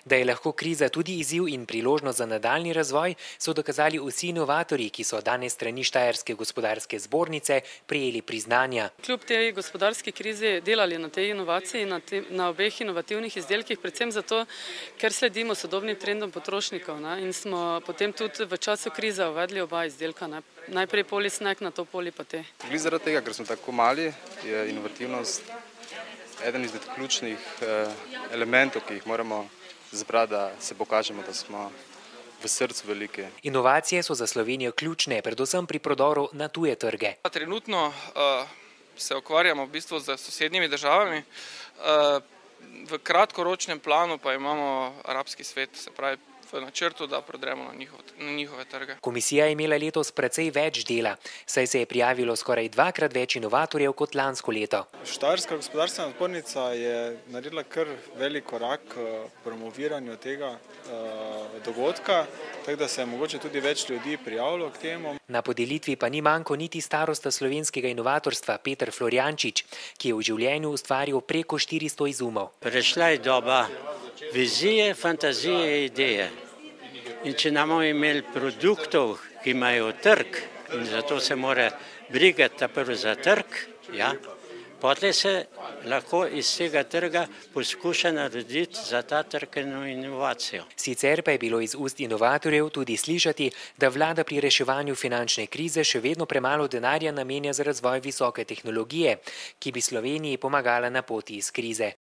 Da je lahko kriza tudi izziv in priložnost za nadaljni razvoj, so dokazali vsi inovatorji, ki so danes strani Štajerske gospodarske zbornice prejeli priznanja. Kljub tej gospodarski krizi delali na tej inovaciji, na obeh inovativnih izdelkih, predvsem zato, ker sledimo sodobnim trendom potrošnikov in smo potem tudi v času krize uvedli oba izdelka. Najprej polisnek, nato polipate. Glede zaradi tega, ker smo tako mali, je inovativnost eden izmed ključnih elementov, ki jih moramo zbrati, da se pokažemo, da smo v srcu veliki. Inovacije so za Slovenijo ključne, predvsem pri prodoru na tuje trge. Trenutno se ukvarjamo v bistvu z sosednjimi državami, v kratkoročnem planu pa imamo arabski svet, se pravi v načrtu, da prodremo na njihove trge. Komisija je imela letos precej več dela, saj se je prijavilo skoraj dvakrat več inovatorjev kot lansko leto. Štajerska gospodarstvena zbornica je naredila kar velik korak k promoviranju tega dogodka, tako da se je mogoče tudi več ljudi prijavilo k temu. Na podelitvi pa ni manjko niti starosta slovenskega inovatorstva Peter Florjančič, ki je v življenju ustvaril preko 400 izumov. Prešla je doba vizije, fantazije, ideje. In če ne bomo imeli produktov, ki imajo trg, in zato se mora brigati prvo za trg, potem se lahko iz tega trga poskuša narediti za ta trg inovacijo. Sicer pa je bilo iz ust inovatorjev tudi slišati, da vlada pri reševanju finančne krize še vedno premalo denarja namenja za razvoj visoke tehnologije, ki bi Sloveniji pomagala na poti iz krize.